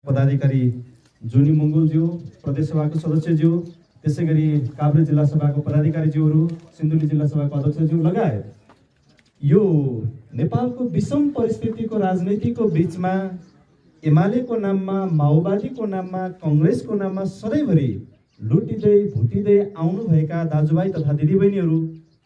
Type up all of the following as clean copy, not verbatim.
पदाधिकारी जुनी मङ्गोलज्यू, प्रदेश सभाको सदस्यज्यू, त्यसैगरी काभ्रे जिल्ला सभाको पदाधिकारीज्यूहरू, सिन्धुली जिल्ला सभाको अध्यक्षज्यू लगायत यो नेपालको विषम परिस्थितिको राजनीतिको बीचमा एमालेको नाममा, माओवादीको नाममा, कङ्ग्रेसको नाममा सधैँभरि लुटिँदै भुटिँदै आउनुभएका दाजुभाइ तथा दिदीबहिनीहरू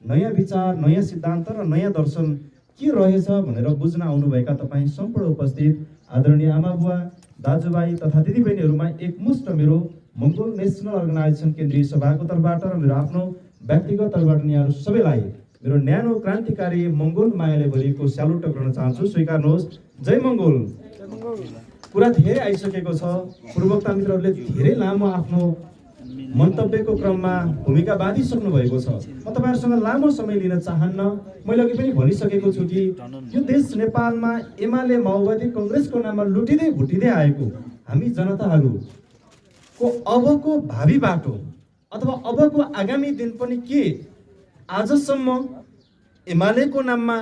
नयाँ विचार, नयाँ सिद्धान्त र नयाँ दर्शन के रहेछ भनेर बुझ्न आउनुभएका तपाईँ सम्पूर्ण उपस्थित आदरणीय आमाबुवा, दाजुभाइ तथा दिदीबहिनीहरूमा एकमुष्ट मेरो मङ्गोल नेसनल अर्गनाइजेसन केन्द्रीय सभाको तर्फबाट र मेरो आफ्नो व्यक्तिगत तर्फबाट यहाँहरू सबैलाई मेरो न्यानो क्रान्तिकारी मङ्गोल मायाले भरिएको स्यालुट गर्न चाहन्छु। स्वीकार्नुहोस्। जय मङ्गोल। कुरा धेरै आइसकेको छ। पूर्वोक्ता मित्रहरूले धेरै लामो आफ्नो मन्तव्यको क्रममा भूमिका बाँधिसक्नु भएको छ। म तपाईँहरूसँग लामो समय लिन चाहन्न। मैले अघि पनि भनिसकेको छु कि यो देश नेपालमा एमाले, माओवादी, कङ्ग्रेसको नाममा लुटिँदै भुटिँदै आएको हामी जनताहरूको अबको भावी बाटो अथवा अबको आगामी दिन पनि के आजसम्म एमालेको नाममा,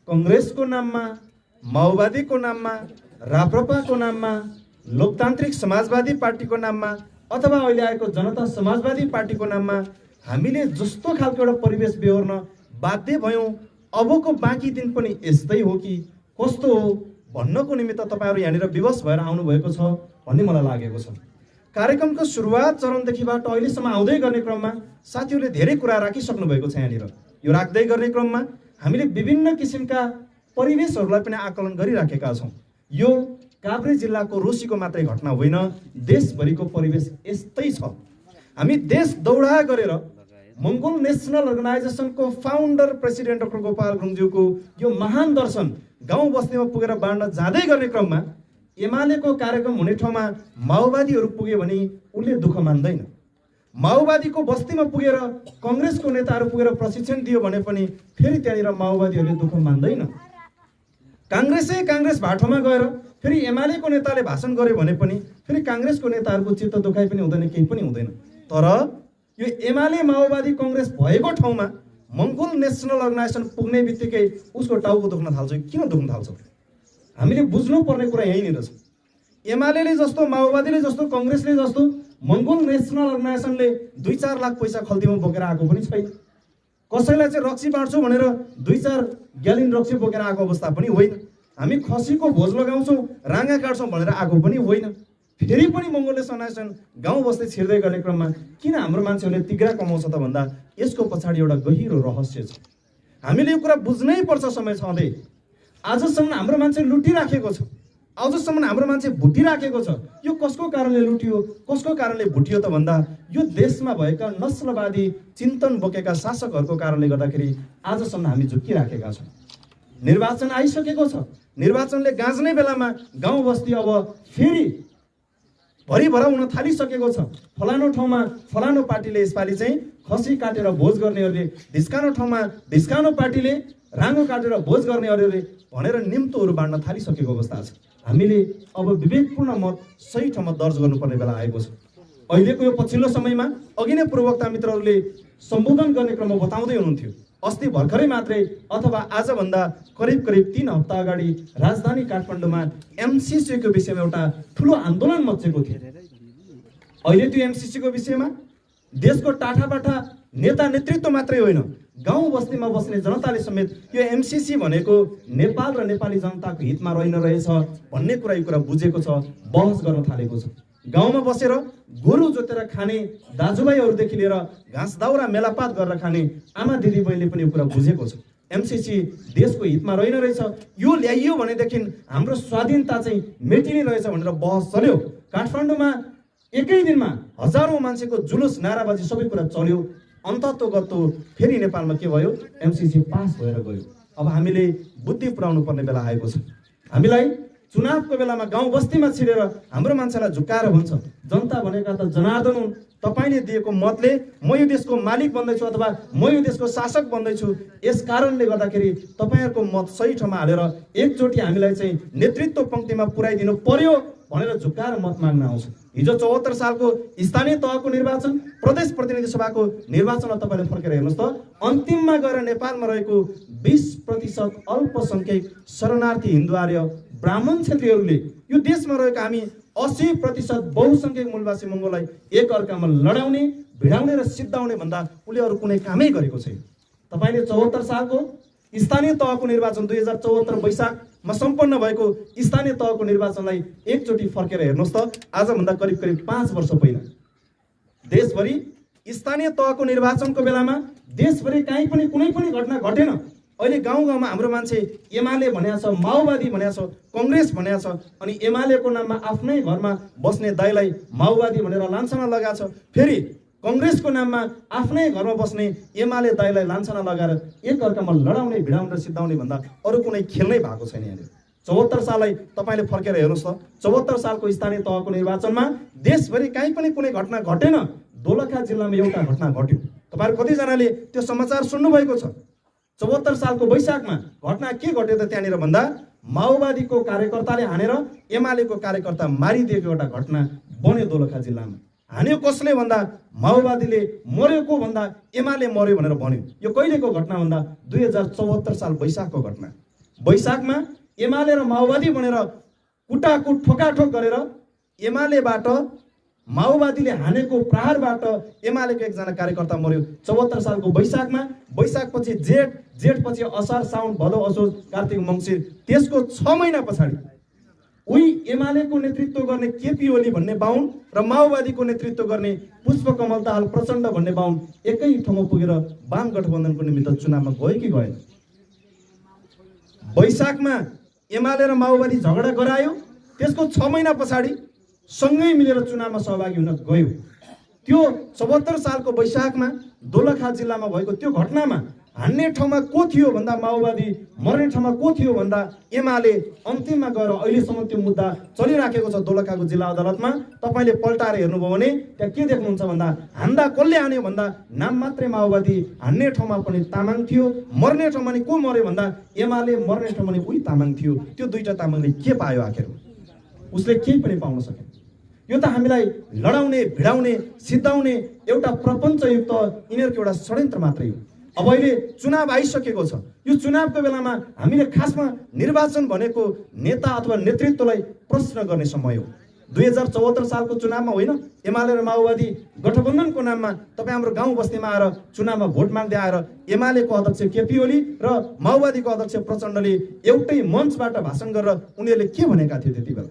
कङ्ग्रेसको नाममा, माओवादीको नाममा, राप्रपाको नाममा, लोकतान्त्रिक समाजवादी पार्टीको नाममा अथवा अहिले आएको जनता समाजवादी पार्टीको नाममा हामीले जस्तो खालको एउटा परिवेश बेहोर्न बाध्य भयौँ, अबको बाँकी दिन पनि यस्तै हो कि कस्तो हो भन्नको निमित्त तपाईँहरू यहाँनिर विवश भएर आउनुभएको छ भन्ने मलाई लागेको छ। कार्यक्रमको सुरुवात चरणदेखिबाट अहिलेसम्म आउँदै गर्ने क्रममा साथीहरूले धेरै कुरा राखिसक्नु भएको छ। यहाँनिर यो राख्दै गर्ने क्रममा हामीले विभिन्न किसिमका परिवेशहरूलाई पनि आकलन गरिराखेका छौँ। यो काभ्रे जिल्लाको रोसीको मात्रै घटना होइन, देशभरिको परिवेश यस्तै छ। हामी देश दौडा गरेर मङ्गोल नेसनल अर्गनाइजेसनको फाउन्डर प्रेसिडेन्ट डाक्टर गोपाल गुरुङज्यूको यो महान दर्शन गाउँ बस्तीमा पुगेर बाँड्न जाँदै गर्ने क्रममा एमालेको कार्यक्रम हुने ठाउँमा माओवादीहरू पुग्यो भने उनले दुःख मान्दैन। माओवादीको बस्तीमा पुगेर कङ्ग्रेसको नेताहरू पुगेर प्रशिक्षण दियो भने पनि फेरि त्यहाँनिर माओवादीहरूले दुःख मान्दैन। काङ्ग्रेस भाटोमा गएर फेरि एमालेको नेताले भाषण गर्यो भने पनि फेरि काङ्ग्रेसको नेताहरूको चित्त दुखाइ पनि हुँदैन, केही पनि हुँदैन। तर यो एमाले, माओवादी, कङ्ग्रेस भएको ठाउँमा मङ्गोल नेसनल अर्गनाइजेसन पुग्ने बित्तिकै उसको टाउको दुख्न थाल्छ। किन दुख्न थाल्छ? हामीले बुझ्नुपर्ने कुरा यहीँनिर छ। एमाले जस्तो, माओवादीले जस्तो, कङ्ग्रेसले जस्तो मङ्गोल नेसनल अर्गनाइजेसनले 2-4 लाख पैसा खल्तीमा बोकेर आएको पनि छैन। कसैलाई चाहिँ रक्सी बाँड्छु भनेर 2-4 ग्यालिन रक्सी बोकेर आएको अवस्था पनि होइन। हामी खसीको भोज लगाउँछौँ, राँगा काट्छौँ भनेर आएको पनि होइन। फेरि पनि मङ्गोल नेसनल अर्गनाइजेसन गाउँ बस्ती छिर्दै गर्ने क्रममा किन हाम्रो मान्छेहरूले तिग्रा कमाउँछ त भन्दा यसको पछाडि एउटा गहिरो रहस्य छ। हामीले यो कुरा बुझ्नै पर्छ समय छँदै। आजसम्म हाम्रो मान्छे लुटिराखेको छ, आजसम्म हाम्रो मान्छे भुटिराखेको छ। यो कसको कारणले लुटियो, कसको कारणले भुटियो त भन्दा यो देशमा भएका नस्लवादी चिन्तन बोकेका शासकहरूको कारणले गर्दाखेरि आजसम्म हामी झुक्किराखेका छौँ। निर्वाचन आइसकेको छ। निर्वाचनले गाँच्ने बेलामा गाउँ बस्ती अब फेरि भरिभरा हुन थालिसकेको छ। फलानो ठाउँमा फलानो पार्टीले यसपालि चाहिँ खसी काटेर भोज गर्नेहरूले, ढिस्कानो ठाउँमा ढिस्कानो पार्टीले राँगो काटेर भोज गर्नेहरूले भनेर निम्तोहरू बाँड्न थालिसकेको अवस्था छ। हामीले अब विवेकपूर्ण मत सही ठाउँमा दर्ज गर्नुपर्ने बेला आएको छ। अहिलेको यो पछिल्लो समयमा अघि नै पूर्ववक्ता मित्रहरूले सम्बोधन गर्ने क्रममा बताउँदै हुनुहुन्थ्यो। अस्ति भर्खरै मात्रै अथवा आजभन्दा करिब 3 हप्ता अगाडि राजधानी काठमाडौँमा एमसिसीको विषयमा एउटा ठुलो आन्दोलन मच्चेको थियो। अहिले त्यो एमसिसीको विषयमा देशको टाठाबाठा नेता नेतृत्व मात्रै होइन, गाउँ बस्तीमा बस्ने जनताले समेत यो एमसिसी भनेको नेपाल र नेपाली जनताको हितमा रहेन रहेछ भन्ने कुरा यो कुरा बुझेको छ, बहस गर्न थालेको छ। गाउँमा बसेर गोरु जोतेर खाने दाजुभाइहरूदेखि लिएर घाँस दाउरा मेलापात गरेर खाने आमा दिदी बहिनीले पनि यो कुरा बुझेको छ। एमसिसी देशको हितमा रहेन रहेछ, यो ल्याइयो भनेदेखि हाम्रो स्वाधीनता चाहिँ मेटिने रहेछ भनेर बहस चल्यो। काठमाडौँमा एकै दिनमा हजारौँ मान्छेको जुलुस, नाराबाजी सबै कुरा चल्यो। अन्ततोगत्तो फेरि नेपालमा के भयो? एमसिसी पास भएर गयो। अब हामीले बुद्धि पुर्याउनु पर्ने बेला आएको छ। हामीलाई चुनावको बेलामा गाउँ बस्तीमा छिरेर हाम्रो मान्छेलाई झुक्काएर भन्छ जनता भनेका त जनार्दन हुन्, तपाईँले दिएको मतले म यो देशको मालिक बन्दैछु अथवा म यो देशको शासक बन्दैछु, यस कारणले गर्दाखेरि तपाईँहरूको मत सही ठाउँमा हालेर एकचोटि हामीलाई चाहिँ नेतृत्व पङ्क्तिमा पुर्याइदिनु पर्यो भनेर झुक्काएर मत माग्न आउँछ। हिजो 74 सालको स्थानीय तहको निर्वाचन, प्रदेश प्रतिनिधि सभाको निर्वाचनमा तपाईँले फर्केर हेर्नुहोस् त, अन्तिममा गएर नेपालमा रहेको 20% अल्पसङ्ख्यक शरणार्थी हिन्दू आर्य ब्राह्मण क्षेत्रीहरूले यो देशमा रहेका हामी 80% बहुसंख्यक मूलवासी मङ्गोललाई एक अर्कामा लडाउने, भिडाउने र सिद्धाउने भन्दा उसले अरू कुनै कामै गरेको छैन। तपाईले 74 सालको स्थानीय तहको निर्वाचन 2074 वैशाखमा सम्पन्न भएको स्थानीय तहको निर्वाचनलाई एकचोटि फर्केर हेर्नुहोस् त। आजभन्दा करिब 5 वर्ष पहिला देशभरि स्थानीय तहको निर्वाचनको बेलामा देशभरि कहीँ पनि कुनै पनि घटना घटेन। अहिले गाउँ गाउँमा हाम्रो मान्छे एमाले भनेको छ, माओवादी भनेको छ, कङ्ग्रेस भनेको छ, अनि एमालेको नाममा आफ्नै घरमा बस्ने दाइलाई माओवादी भनेर लान्छना लगाएको छ। फेरि कङ्ग्रेसको नाममा आफ्नै घरमा बस्ने एमाले दाइलाई लान्छना लगाएर एक अर्कामा लडाउने, भिडाउने र सिद्धाउने भन्दा अरू कुनै खेल नै भएको छैन। यहाँनिर 74 साललाई तपाईँले फर्केर हेर्नुहोस् त। 74 सालको स्थानीय तहको निर्वाचनमा देशभरि कहीँ पनि कुनै घटना घटेन। दोलखा जिल्लामा एउटा घटना घट्यो। तपाईँहरू कतिजनाले त्यो समाचार सुन्नुभएको छ। 74 सालको वैशाखमा घटना के घट्यो त त्यहाँनिर भन्दा माओवादीको कार्यकर्ताले हानेर एमालेको कार्यकर्ता मारिदिएको एउटा घटना बन्यो दोलखा जिल्लामा। हान्यो कसले भन्दा माओवादीले मरेको भन्दा एमाले मर्यो भनेर भन्यो। यो कहिलेको घटना भन्दा 2074 साल वैशाखको घटना। वैशाखमा एमाले र माओवादी भनेर कुटाकुट ठोकाठोक गरेर एमालेबाट माओवादीले हानेको प्रहारबाट एमालेको एकजना कार्यकर्ता मर्यो 74 सालको वैशाखमा। वैशाखपछि जेठपछि असार, साउन, भदौ, असोज, कार्तिक, मङ्सिर, त्यसको 6 महिना पछाडि उही एमालेको नेतृत्व गर्ने केपी ओली भन्ने बाहुन र माओवादीको नेतृत्व गर्ने पुष्पकमल दाहाल प्रचण्ड भन्ने बाहुन एकै ठाउँमा पुगेर वाम गठबन्धनको निमित्त चुनावमा गयो कि गएन? वैशाखमा एमाले र माओवादी झगडा गरायो, त्यसको 6 महिना पछाडि सँगै मिलेर चुनावमा सहभागी हुन गयो। त्यो 74 सालको वैशाखमा दोलखा जिल्लामा भएको त्यो घटनामा हान्ने ठाउँमा को थियो भन्दा माओवादी, मर्ने ठाउँमा को थियो भन्दा एमाले। अन्तिममा गएर अहिलेसम्म त्यो मुद्दा चलिराखेको छ दोलखाको जिल्ला अदालतमा। तपाईँले पल्टाएर हेर्नुभयो भने त्यहाँ के देख्नुहुन्छ भन्दा हान्दा कसले हान्यो भन्दा नाम मात्रै माओवादी, हान्ने ठाउँमा पनि तामाङ थियो, मर्ने ठाउँमा नि को मर्यो भन्दा एमाले, मर्ने ठाउँमा नि उही तामाङ थियो। त्यो दुईटा तामाङले के पायो? आखिर उसले केही पनि पाउन सकेन। यो त हामीलाई लडाउने, भिडाउने, सिद्धाउने एउटा प्रपञ्चयुक्त यिनीहरूको एउटा षड्यन्त्र मात्रै हो। अब अहिले चुनाव आइसकेको छ। यो चुनावको बेलामा हामीले खासमा निर्वाचन भनेको नेता अथवा नेतृत्वलाई प्रश्न गर्ने समय हो। 2074 सालको चुनावमा होइन, एमाले र माओवादी गठबन्धनको नाममा तपाईँ हाम्रो गाउँ बस्तीमा आएर चुनावमा भोट माग्दै आएर एमालेको अध्यक्ष केपी ओली र माओवादीको अध्यक्ष प्रचण्डले एउटै मञ्चबाट भाषण गरेर उनीहरूले के भनेका थिए त्यति बेला?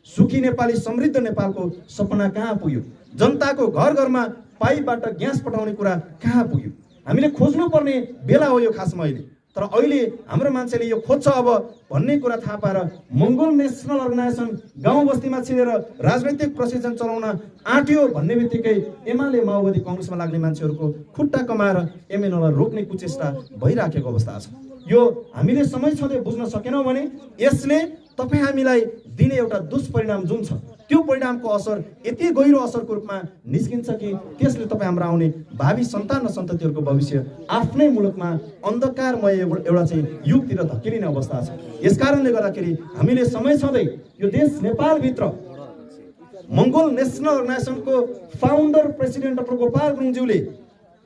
सुखी नेपाली, समृद्ध नेपालको सपना कहाँ पुग्यो? जनताको घर घरमा पाइपबाट ग्यास पठाउने कुरा कहाँ पुग्यो? हामीले खोज्नुपर्ने बेला हो यो खासमा अहिले। तर अहिले हाम्रो मान्छेले यो खोज्छ अब भन्ने कुरा थाहा पाएर मङ्गोल नेसनल अर्गनाइजेसन गाउँ बस्तीमा छिरेर राजनैतिक प्रशिक्षण चलाउन आँट्यो भन्ने बित्तिकै एमाले, माओवादी, कङ्ग्रेसमा लाग्ने मान्छेहरूको खुट्टा कमाएर एमएनओलाई रोक्ने कुचेष्टा भइराखेको अवस्था छ। यो हामीले समय छँदै बुझ्न सकेनौँ भने यसले तपाईँ हामीलाई दिने एउटा दुष्परिणाम जुन छ त्यो परिणामको असर यति गहिरो असरको रूपमा निस्किन्छ कि त्यसले तपाईँ हाम्रो आउने भावी सन्तान र सन्ततिहरूको भविष्य आफ्नै मुलुकमा अन्धकारमय एउटा चाहिँ युगतिर धकिलिने अवस्था छ। यसकारणले गर्दाखेरि हामीले समय छँदै यो देश नेपालभित्र मङ्गोल नेसनल अर्गनाइजेसनको फाउन्डर प्रेसिडेन्ट डाक्टर गोपाल गुरुङज्यूले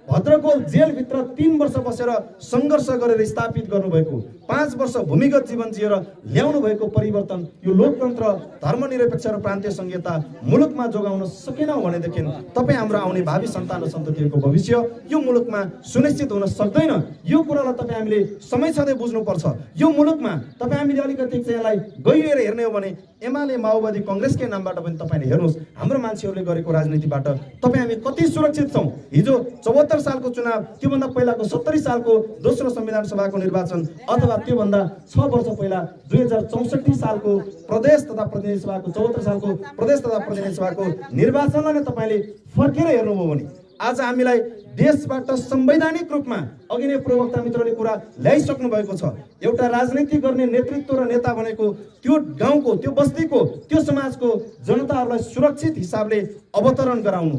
भद्रकोट जेलभित्र 3 वर्ष बसेर सङ्घर्ष गरेर स्थापित गर्नुभएको, 5 वर्ष भूमिगत जीवन जिएर ल्याउनु भएको परिवर्तन, यो लोकतन्त्र, धर्मनिरपेक्ष र प्रान्तीय संहिता मुलुकमा जोगाउन सकेनौँ भनेदेखि तपाईँ हाम्रो आउने भावी सन्तान र सन्ततिहरूको भविष्य यो मुलुकमा सुनिश्चित हुन सक्दैन। यो कुरालाई तपाईँ हामीले समय छँदै बुझ्नुपर्छ। यो मुलुकमा तपाईँ हामीले अलिकति यसलाई गहिरिएर हेर्ने हो भने एमाले, माओवादी, कङ्ग्रेसकै नामबाट पनि तपाईँले हेर्नुहोस् हाम्रो मान्छेहरूले गरेको राजनीतिबाट तपाईँ हामी कति सुरक्षित छौँ। हिजो 74 सालको चुनाव, त्योभन्दा पहिलाको 70 सालको दोस्रो संविधान सभाको निर्वाचन अथवा त्योभन्दा 6 वर्ष पहिला 2064 सालको प्रदेश तथा प्रतिनिधि सभाको 74 सालको प्रदेश तथा प्रतिनिधि सभाको निर्वाचनलाई नै तपाईँले फर्केर हेर्नुभयो भने आज हामीलाई देशबाट संवैधानिक रूपमा अघि नै प्रवक्ता मित्रले कुरा ल्याइसक्नु भएको छ। एउटा राजनीति गर्ने नेतृत्व र नेता भनेको त्यो गाउँको, त्यो बस्तीको, त्यो समाजको जनताहरूलाई सुरक्षित हिसाबले अवतरण गराउनु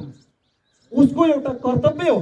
उसको एउटा कर्तव्य हो।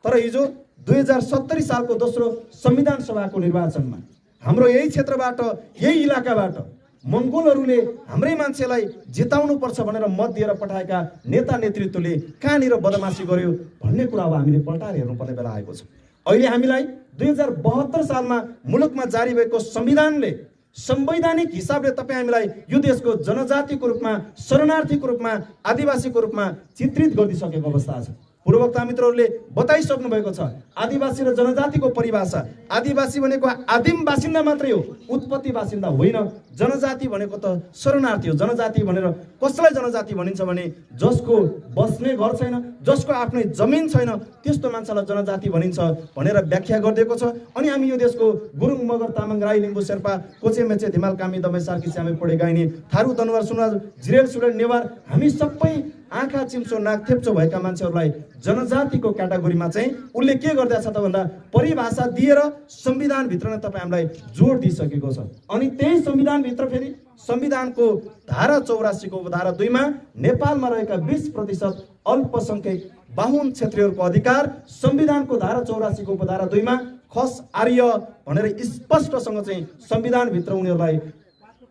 तर हिजो 2070 सालको दोस्रो संविधान सभाको निर्वाचनमा हाम्रो यही क्षेत्रबाट, यही इलाकाबाट मङ्गोलहरूले हाम्रै मान्छेलाई जिताउनु पर्छ भनेर मत दिएर पठाएका नेता नेतृत्वले कहाँनिर बदमासी गर्यो भन्ने कुरा अब हामीले पल्टाएर हेर्नुपर्ने बेला आएको छ। अहिले हामीलाई 2072 सालमा मुलुकमा जारी भएको संविधानले संवैधानिक हिसाबले तपाईँ हामीलाई यो देशको जनजातिको रूपमा, शरणार्थीको रूपमा, आदिवासीको रूपमा चित्रित गरिदिइसकेको अवस्था छ। पूर्ववक्ता मित्रहरूले बताइसक्नु भएको छ। आदिवासी र जनजातिको परिभाषा, आदिवासी भनेको आदिम बासिन्दा मात्रै हो, उत्पत्ति बासिन्दा होइन। जनजाति भनेको त शरणार्थी हो। जनजाति भनेर कसलाई जनजाति भनिन्छ भने जसको बस्ने घर छैन, जसको आफ्नै जमिन छैन, त्यस्तो मान्छेलाई जनजाति भनिन्छ भनेर व्याख्या गरिदिएको छ। अनि हामी यो देशको गुरुङ, मगर, तामाङ, राई, लिम्बू, शेर्पा, कोचे, मेचे, धिमाल, कामी, दमाई, सार्की, स्यामे, पोडे, गाइने, थारू, दनुवार, सुनवार, जिरेल, सुरेल, नेवार, हामी सबै आँखा चिम्चो नाक थेप्चो भएका मान्छेहरूलाई जनजातिको क्याटेगोरीमा चाहिँ उसले के गर्दैछ त भन्दा परिभाषा दिएर संविधानभित्र नै तपाईँ हामीलाई जोड दिइसकेको छ। अनि त्यही संविधानभित्र फेरि संविधानको धारा 84 को धारा 2 मा नेपालमा रहेका 20% अल्पसंख्यक बाहुन क्षेत्रीहरूको अधिकार संविधानको धारा 84 को धारा 2 मा खस आर्य भनेर स्पष्टसँग चाहिँ संविधानभित्र उनीहरूलाई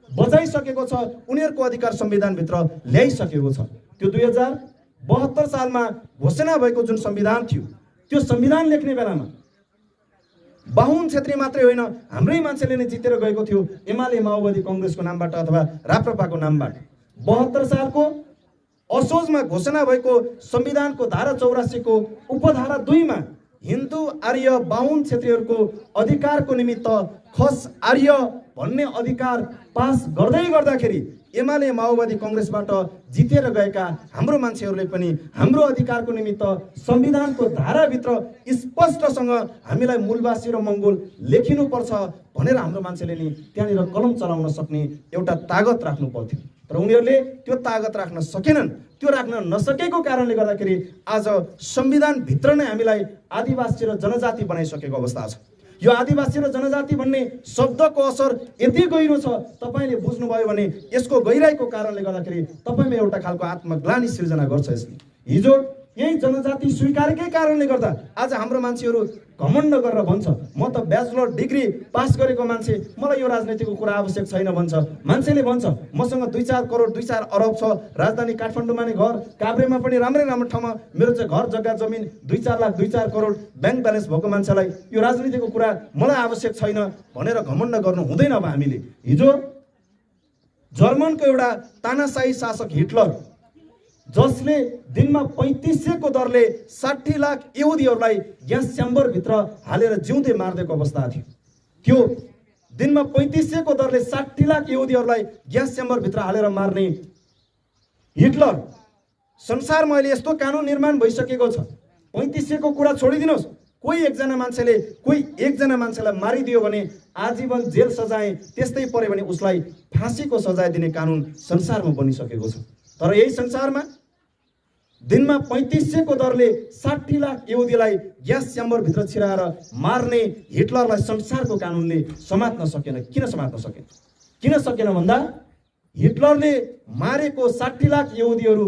बजाइसकेको छ। उनीहरूको अधिकार संविधानभित्र ल्याइसकेको छ। त्यो 2072 सालमा घोषणा भएको जुन संविधान थियो, त्यो संविधान लेख्ने बेलामा बाहुन क्षेत्री मात्रै होइन, हाम्रै मान्छेले नै जितेर गएको थियो एमाले माओवादी कांग्रेसको नामबाट अथवा राप्रपाको नामबाट। 72 सालको असोजमा घोषणा भएको संविधानको धारा 84 को उपधारा 2 मा हिन्दू, आर्य, बाहुन क्षेत्रीहरूको अधिकारको निमित्त खस आर्य भन्ने अधिकार पास गर्दै गर्दाखेरि एमाले माओवादी कांग्रेसबाट जितेर गएका हाम्रो मान्छेहरूले पनि हाम्रो अधिकारको निमित्त संविधानको धाराभित्र स्पष्टसँग हामीलाई मूलवासी र मंगोल लेखिनुपर्छ भनेर हाम्रो मान्छेले नि त्यहाँनिर कलम चलाउन सक्ने एउटा तागत राख्नु पर्थ्यो। तर उनीहरूले त्यो तागत राख्न सकेनन्। त्यो राख्न नसकेको कारणले गर्दाखेरि आज संविधानभित्र नै हामीलाई आदिवासी र जनजाति बनाइसकेको अवस्था छ। यो आदिवासी र जनजाति भन्ने शब्दको असर यति गहिरो छ, तपाईले बुझ्नुभयो भने यसको गहिराईको कारणले गर्दाखेरि तपाईमा एउटा खालको आत्मग्लानि सृजना गर्छ यसले। हिजो यही जनजाति स्वीकारकै कारणले गर्दा आज हाम्रो मान्छेहरू घमण्ड गरेर भन्छ म त ब्याचलर डिग्री पास गरेको मान्छे, मलाई यो राजनीतिको कुरा आवश्यक छैन भन्छ। मान्छेले भन्छ मसँग 2-4 करोड 2-4 अरब छ, राजधानी काठमाडौँमा नै घर, काभ्रेमा पनि राम्रै राम्रो ठाउँमा मेरो चाहिँ घर जग्गा जमिन 2-4 लाख 2-4 करोड ब्याङ्क ब्यालेन्स भएको मान्छेलाई यो राजनीतिको कुरा मलाई आवश्यक छैन भनेर घमण्ड गर्नु हुँदैन। अब हामीले हिजो जर्मनको एउटा तानाशाही शासक हिटलर जसले दिनमा 3500 को दरले 60 लाख यहुदीहरूलाई ग्यास च्याम्बर भित्र हालेर जिउँदै मार्देको अवस्था थियो। त्यो दिनमा 3500 को दरले 60 लाख यहुदीहरूलाई ग्यास च्याम्बर भित्र हालेर मार्ने हिटलर संसारमा अहिले यस्तो कानुन निर्माण भइसकेको छ। 3500 को कुरा छोडिदिनुहोस्, कोही एकजना मान्छेलाई मारिदियो भने आजीवन जेल सजाय, त्यस्तै पर्यो भने उसलाई फाँसीको सजाय दिने कानुन संसारमा बनिसकेको छ। तर यही संसारमा दिनमा 3500 को दरले 60 लाख यहुदीलाई ग्यास च्याम्बर भित्र छिराएर मार्ने हिटलरलाई संसारको कानुनले समात्न सकेन। किन समात्न सकेन? किन सकेन भन्दा हिटलरले मारेको 60 लाख यहुदीहरू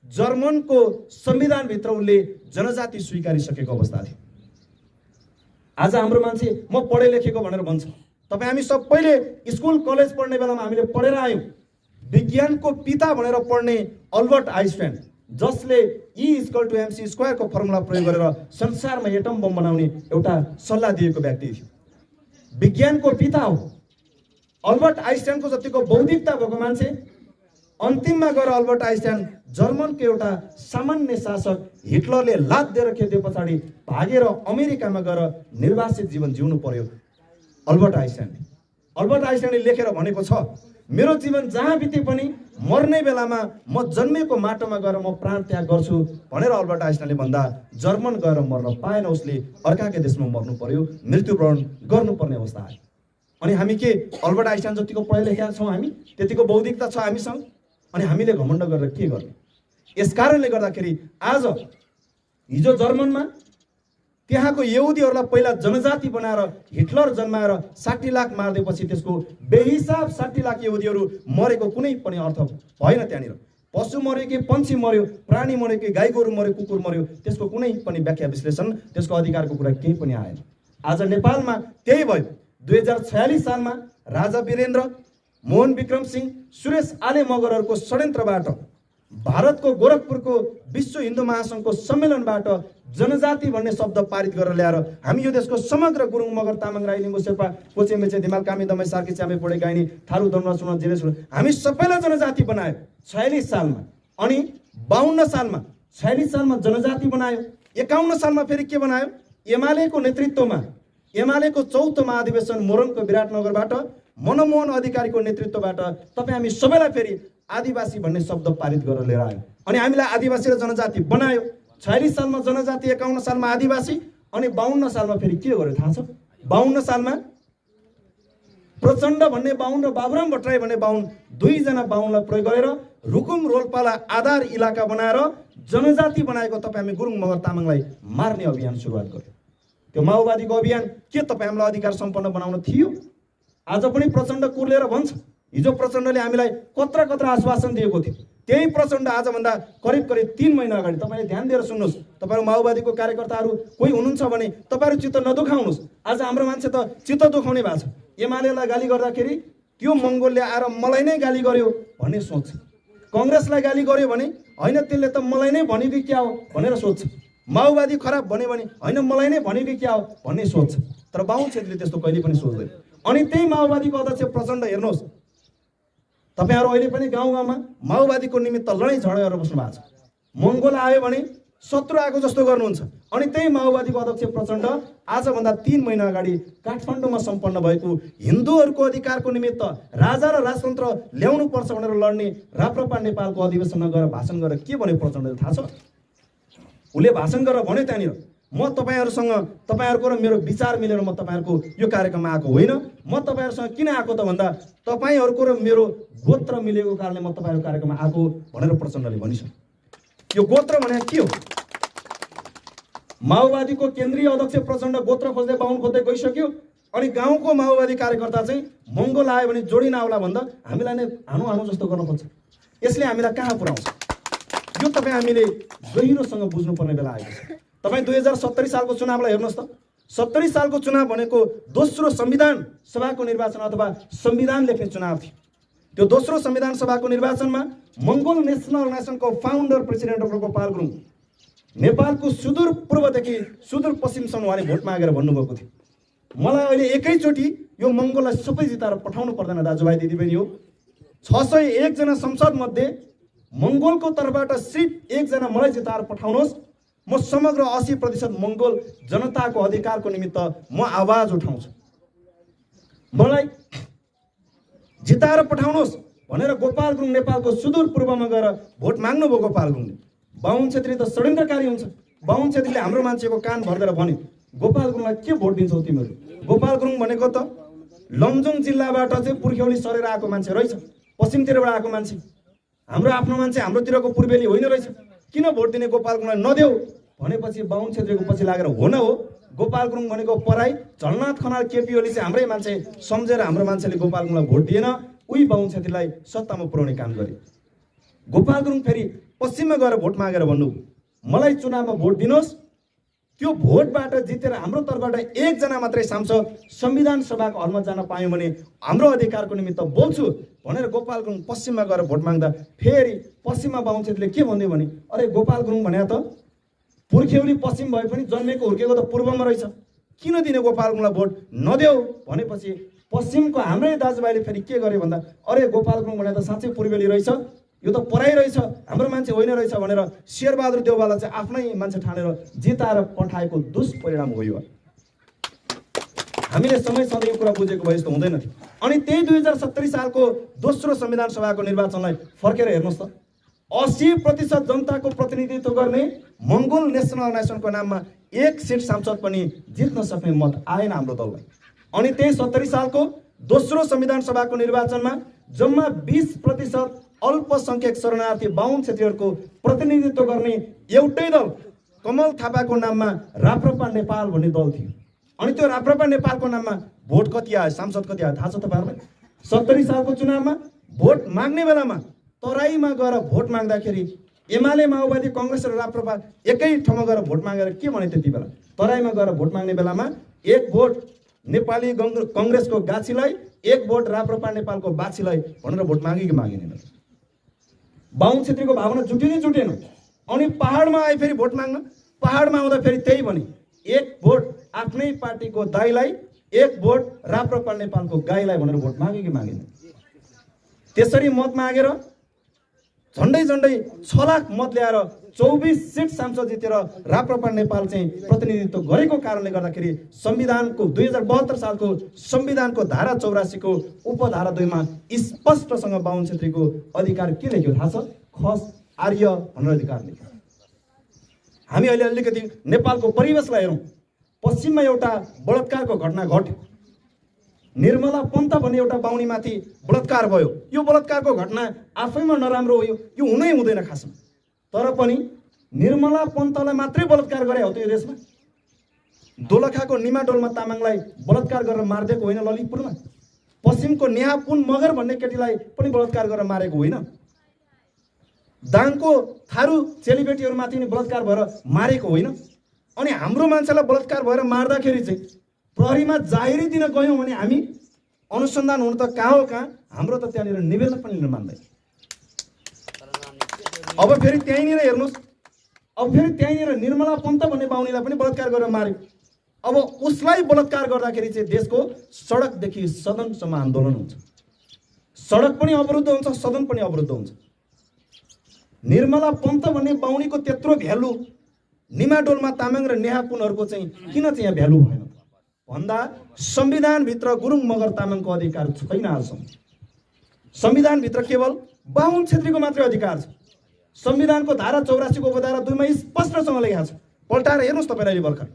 जर्मनको संविधान भित्र उनले जनजाति स्वीकारिसकेको अवस्था थियो। आज हाम्रो मान्छे म पढे लेखेको भनेर भन्छ। तपाई हामी सबैले स्कुल कलेज पढ्ने बेलामा हामीले पढेर आयौं विज्ञानको पिता भनेर पढ्ने अल्बर्ट आइन्स्टाइन, जसले E=mc² को फर्मुला प्रयोग गरेर संसारमा एटम बम बनाउने एउटा सल्लाह दिएको व्यक्ति थियो। विज्ञानको पिता हो। अल्बर्ट आइन्स्टाइनको जतिको बौद्धिकता भएको मान्छे अन्तिममा गएर अल्बर्ट आइन्स्टाइन जर्मनको एउटा सामान्य शासक हिटलरले लात दिएर खेद्यो पछाडि भागेर अमेरिकामा गएर निर्वासित जीवन जिउनु पर्यो। अल्बर्ट आइन्स्टाइनले लेखेर भनेको छ मेरो जीवन जहाँ बिते पनि मर्ने बेलामा म जन्मेको माटोमा गएर म प्राण त्याग गर्छु भनेर अल्बर्ट आइन्स्टाइनले भन्दा जर्मन गएर मर्न पाएन, उसले अर्काकै देशमा मर्नु पर्यो, मृत्युवरण गर्नुपर्ने अवस्था आयो। अनि हामी के अल्बर्ट आइन्स्टाइन जतिको पढे लेखेका छौँ, हामी त्यतिको बौद्धिकता छ हामीसँग, अनि हामीले घमण्ड गरेर के गर्ने? यसकारणले गर्दाखेरि आज हिजो जर्मनमा त्यहाँको यहुदीहरूलाई पहिला जनजाति बनाएर हिटलर जन्माएर 60 लाख मार्दिएपछि त्यसको बेहिसाब 60 लाख यहुदीहरू मरेको कुनै पनि अर्थ भएन। त्यहाँनिर पशु मर्यो कि पन्छी मर्यो, प्राणी मर्यो कि गाई गोरु मर्यो, कुकुर मर्यो, त्यसको कुनै पनि व्याख्या विश्लेषण, त्यसको अधिकारको कुरा केही पनि आएन। आज नेपालमा त्यही भयो। 2046 सालमा राजा वीरेन्द्र, मोहन विक्रम सिंह, सुरेश आले मगरहरूको षड्यन्त्रबाट भारतको गोरखपुरको विश्व हिन्दू महासंघको सम्मेलनबाट जनजाति भन्ने शब्द पारित गरेर ल्याएर हामी यो देशको समग्र गुरुङ मगर तामाङ राई लिम्बू शेर्पा कोचे मेचे धिमाल कामी दमाई सार्की च्यामे पोडे गाइनी थारू दर्ना सुना जिरेस हामी सबैलाई जनजाति बनायो 46 सालमा। अनि 52 सालमा 46 सालमा जनजाति बनायो। 51 सालमा फेरि के बनायो? एमालेको नेतृत्वमा एमालेको 4औं महाधिवेशन मोरङको विराटनगरबाट मनमोहन अधिकारीको नेतृत्वबाट तपाईँ हामी सबैलाई फेरि आदिवासी भन्ने शब्द पारित गरेर लिएर आयो। अनि हामीलाई आदिवासी र जनजाति बनायो। 46 सालमा जनजाति, 51 सालमा आदिवासी, अनि 52 सालमा फेरि के गर्यो थाहा छ? 52 सालमा प्रचण्ड भन्ने बाहुन र बाबुराम भट्टराई भन्ने बाहुन, दुईजना बाहुनलाई प्रयोग गरेर रुकुम रोल्पालाई आधार इलाका बनाएर जनजाति बनाएको तपाईँ हामी गुरुङ मगर तामाङलाई मार्ने अभियान सुरुवात गर्यो। त्यो माओवादीको अभियान के तपाईँ हामीलाई अधिकार सम्पन्न बनाउन थियो? आज पनि प्रचण्ड कुर्लेर भन्छ, हिजो प्रचण्डले हामीलाई कत्रा कत्रा आश्वासन दिएको थियो, त्यही प्रचण्ड आजभन्दा करिब 3 महिना अगाडि, तपाईँले ध्यान दिएर सुन्नुहोस्, तपाईँहरू माओवादीको कार्यकर्ताहरू कोही हुनुहुन्छ भने तपाईँहरू चित्त नदुखाउनुहोस्। आज हाम्रो मान्छे त चित्त दुखाउने भएको छ। एमालेलाई गाली गर्दाखेरि त्यो मङ्गोलले आएर मलाई नै गाली गर्यो भन्ने सोच, कङ्ग्रेसलाई गाली गर्यो भने होइन त्यसले त मलाई नै भन्यो कि क्या हो भनेर सोध्छ, माओवादी खराब भन्यो भने होइन मलाई नै भन्यो कि क्या हो भन्ने सोध्छ। तर बाहुन क्षेत्रले त्यस्तो कहिले पनि सोच्दैन। अनि त्यही माओवादीको अध्यक्ष प्रचण्ड हेर्नुहोस्, तपाईहरु अहिले पनि गाउँ गाउँमा माओवादीको निमित्त लडाईँ झगडा गरेर बस्नु भएको छ। मङ्गोल आयो भने शत्रु आएको जस्तो गर्नुहुन्छ। अनि त्यही माओवादीको अध्यक्ष प्रचण्ड आजभन्दा 3 महिना अगाडि काठमाडौँमा सम्पन्न भएको हिन्दूहरूको अधिकारको निमित्त राजा र राजतन्त्र ल्याउनु पर्छ भनेर लड्ने राप्रपा नेपालको अधिवेशनमा गएर भाषण गरेर के भने प्रचण्डले थाहा छ? उले भाषण गरेर भन्यो त्यहाँनिर, म तपाईहरुसँग तपाईहरुको र मेरो विचार मिलेर म तपाईहरुको यो कार्यक्रममा आएको होइन। म तपाईहरुसँग किन आएको त भन्दा तपाईहरुको र मेरो गोत्र मिलेको कारणले म तपाईहरुको कार्यक्रममा आएको भनेर प्रचण्डले भनिसक्यो। यो गोत्र भने के हो? माओवादीको केन्द्रीय अध्यक्ष प्रचण्ड गोत्र खोज्दै बाहुन खोज्दै गइसक्यो। अनि गाउँको माओवादी कार्यकर्ता चाहिँ मङ्गोल आयो भने जोडिन आउला भन्दा हामीलाई नै हानु जस्तो गर्न खोज्छ। यसले हामीलाई कहाँ पुर्याउँछ? यो तपाईँ हामीले गहिरोसँग बुझ्नुपर्ने बेला आएको छ। तपाईँ 2070 सालको चुनावलाई हेर्नुहोस् त। 70 सालको चुनाव भनेको दोस्रो संविधान सभाको निर्वाचन अथवा संविधान लेख्ने चुनाव थियो। त्यो दोस्रो संविधान सभाको निर्वाचनमा मङ्गोल नेसनल अर्गनाइजेसनको founder president doctor Gopal Gurung नेपालको सुदूर पूर्वदेखि सुदूर पश्चिमसम्म उहाँले भोट मागेर भन्नुभएको थियो, मलाई अहिले एकैचोटि यो मङ्गोललाई सबै जिताएर पठाउनु पर्दैन दाजुभाइ दिदीबहिनी हो। 601 जना संसद मध्ये मङ्गोलको तर्फबाट सिर्फ 1 जना मलाई जिताएर पठाउनुहोस्। म समग्र 80% मङ्गोल जनताको अधिकारको निमित्त म आवाज उठाउँछु। मलाई जिताएर पठाउनुहोस् भनेर गोपाल गुरुङ नेपालको सुदूर पूर्वमा गएर भोट माग्नुभयो गोपाल गुरुङले। बाहुन छेत्री त षड्यन्त्रकारी हुन्छ। बाहुन छेत्रीले हाम्रो मान्छेको कान भर्देर भन्यो, गोपाल गुरुङलाई के भोट दिन्छौ तिमीहरू? गोपाल गुरुङ भनेको त लमजुङ जिल्लाबाट चाहिँ पुर्ख्यौली सरेर आएको मान्छे रहेछ, पश्चिमतिरबाट आएको मान्छे, हाम्रो आफ्नो मान्छे, हाम्रोतिरको पूर्वेली होइन रहेछ। किन भोट दिने गोपाल गुरुङलाई नदेऊ भनेपछि बाहुन छेत्रीको पछि लागेर हो न हो गोपाल गुरुङ भनेको पराई, झलनाथ खनाल केपी ओली चाहिँ हाम्रै मान्छे सम्झेर हाम्रो मान्छेले गोपाल गुरुङलाई भोट दिएन, उही बाहुन छेत्रीलाई सत्तामा पुर्याउने काम गरे। गोपाल गुरुङ फेरि पश्चिममा गएर भोट मागेर भन्नु, मलाई चुनावमा भोट दिनुहोस्। त्यो भोटबाट जितेर हाम्रो तर्फबाट 1 जना मात्रै सांसद संविधान सभाको हलमा जान पायौँ भने हाम्रो अधिकारको निमित्त बोल्छु भनेर गोपाल गुरुङ पश्चिममा गएर भोट माग्दा फेरि पश्चिममा बाहुन छेत्रीले के भन्दै भने, अरे गोपाल गुरुङ भने त पुर्ख्यौली पश्चिम भए पनि जन्मेको हुर्केको त पूर्वमा रहेछ, किन दिने गोपाल गुरुङलाई भोट नदेऊ भनेपछि पश्चिमको हाम्रै दाजुभाइले फेरि के गरे भन्दा, अरे गोपाल गुरुङ भने त साँच्चै पूर्वेली रहेछ, यो त पराई रहेछ, हाम्रो मान्छे होइन रहेछ भनेर शेरबहादुर देउवालाई चाहिँ आफ्नै मान्छे ठानेर जिताएर पठाएको दुष्परिणाम हो यो। हामीले समय सधैँ यो कुरा बुझेको भए जस्तो हुँदैन थियो। अनि त्यही 2070 सालको दोस्रो संविधान सभाको निर्वाचनलाई फर्केर हेर्नुहोस् त, 80% जनताको प्रतिनिधित्व गर्ने मङ्गोल नेसनल अर्गनाइजेसनको नाममा 1 सिट सांसद पनि जित्न सक्ने मत आएन हाम्रो दललाई। अनि त्यही 70 सालको दोस्रो संविधान सभाको निर्वाचनमा जम्मा 20% अल्पसंख्यक शरणार्थी बाहुन क्षेत्रीहरूको प्रतिनिधित्व गर्ने एउटै दल कमल थापाको नाममा राप्रपा नेपाल भन्ने दल थियो। अनि त्यो राप्रपा नेपालको नाममा भोट कति आयो, सांसद कति आयो थाहा छ तपाईँहरूलाई? 70 सालको चुनावमा भोट माग्ने बेलामा तराईमा गएर भोट माग्दाखेरि एमाले माओवादी कांग्रेस र राप्रपा एकै ठाउँमा गएर भोट मागेर के भने त्यति बेला तराईमा गएर भोट माग्ने बेलामा 1 भोट नेपाली कांग्रेसको गाछीलाई, 1 भोट राप्रपा नेपालको बाछीलाई भनेर भोट मागे कि मागिनेन? बाहुन क्षेत्रीको भावना जुटेन। अनि पहाडमा आए फेरि भोट माग्न पहाडमा आउँदा फेरि त्यही भने, एक भोट आफ्नै पार्टीको दाइलाई, एक भोट राप्रपा नेपालको गाईलाई भनेर भोट मागे कि मागेन। त्यसरी मत मागेर झन्डै 6 लाख मत ल्याएर 24 सिट सांसद जितेर राप्रपा नेपाल चाहिँ प्रतिनिधित्व गरेको कारणले गर्दाखेरि संविधानको 2072 सालको संविधानको धारा 84 को उपधारा 2 मा स्पष्टसँग बाहुन क्षेत्रीको अधिकार के लेख्यो थाहा छ? खस आर्य भनेर अधिकार लेख्यो। हामी अहिले अलिकति नेपालको परिवेशलाई हेरौँ। पश्चिममा एउटा बलात्कारको घटना घट्यो, निर्मला पन्त भन्ने एउटा बाहुनीमाथि बलात्कार भयो। यो बलात्कारको घटना आफैमा नराम्रो हो, यो हुनै हुँदैन खासमा। तर पनि निर्मला पन्तलाई मात्रै बलात्कार गरे हो त यो देशमा? दोलखाको निमाडोलमा तामाङलाई बलात्कार गरेर मारिदिएको होइन? ललितपुरमा पश्चिमको नेहापुन मगर भन्ने केटीलाई पनि बलात्कार गरेर मारेको होइन? दाङको थारू चेलीबेटीहरूमाथि नि बलात्कार भएर मारेको होइन? अनि हाम्रो मान्छेलाई बलात्कार भएर मार्दाखेरि चाहिँ प्रहरीमा जाहेरी दिन गयौँ भने हामी अनुसन्धान हुनु त कहाँ हो कहाँ, हाम्रो त त्यहाँनिर निवेदन पनि लिन मान्दैन। अब फेरि त्यहीँनिर हेर्नुहोस्, अब फेरि त्यहीँनिर निर्मला पन्त भन्ने बाहुनीलाई पनि बलात्कार गरेर मार्यो। अब उसलाई बलात्कार गर्दाखेरि चाहिँ देशको सडकदेखि सदनसम्म आन्दोलन हुन्छ, सडक पनि अवरुद्ध हुन्छ, सदन पनि अवरुद्ध हुन्छ। निर्मला पन्त भन्ने बाहुनीको त्यत्रो भ्यालु निमाडोलमा तामाङ र नेहापुनहरूको चाहिँ किन चाहिँ यहाँ भ्यालु भएन भन्दा संविधानभित्र गुरुङ मगर तामाङको अधिकार छैन। आजसम्म संविधानभित्र केवल बाहुन क्षेत्रीको मात्रै अधिकार छ। संविधानको धारा 84 को उपधारा 2 मा स्पष्टसँग लेखेको छ। पल्टाएर हेर्नुहोस् तपाईँ अहिले भर्खर।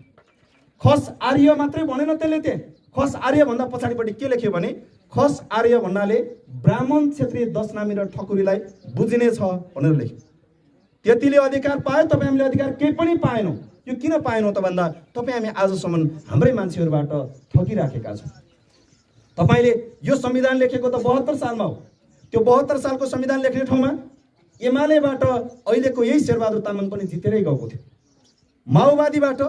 खस आर्य मात्रै भनेन त्यसले, त्यहाँ खस आर्य भन्दा पछाडिपट्टि के लेख्यो भने खस आर्य भन्नाले ब्राह्मण क्षेत्रीय दशनामी र ठकुरीलाई बुझिने छ भनेर लेख्यो। त्यतिले अधिकार पायो, तपाईँ हामीले अधिकार केही पनि पाएनौँ। यो किन पाएनौँ त भन्दा तपाईँ हामी आजसम्म हाम्रै मान्छेहरूबाट ठगिराखेका छौँ। तपाईँले यो संविधान लेखेको त 72 सालमा हो। त्यो 72 सालको संविधान लेख्ने ठाउँमा एमालेबाट अहिलेको यही शेरबहादुर तामाङ पनि जितेरै गएको थियो। माओवादीबाट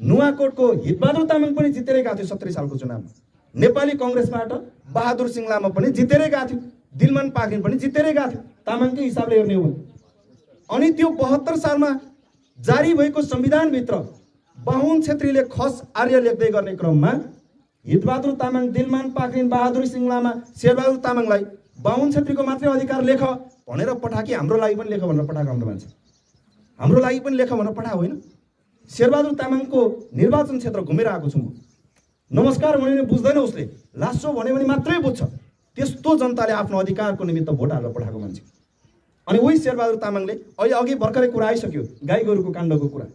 नुवाकोटको हितबहादुर तामाङ पनि जितेरै गएको थियो 70 सालको चुनावमा। नेपाली कांग्रेसबाट बहादुर सिंह लामा पनि जितेरै गएको थियो, दिलमान पाखरिन पनि जितेरै गएको थियो तामाङकै हिसाबले हेर्ने हो भने। अनि त्यो 72 सालमा जारी भएको संविधानभित्र बाहुन क्षेत्रीले खस आर्य लेख्दै गर्ने क्रममा हितबहादुर तामाङ, दिलमान पाखरिन, बहादुर सिंह लामा, शेरबहादुर तामाङलाई बाहुन क्षेत्रीको मात्रै अधिकार लेख भनेर पठाकी हाम्रो लागि पनि लेख भनेर पठाएको हाम्रो मान्छे, हाम्रो लागि पनि लेख भनेर पठाएको होइन। शेरबहादुर तामाङको निर्वाचन क्षेत्र घुमेर आएको छु म। नमस्कार भन्यो भने बुझ्दैन उसले, लासो भन्यो भने मात्रै बुझ्छ। त्यस्तो जनताले आफ्नो अधिकारको निमित्त भोट हालेर पठाएको मान्छे। अनि उही शेरबहादुर तामाङले अहिले अघि भर्खरै कुरा आइसक्यो गाई गोरुको काण्डको कुरा।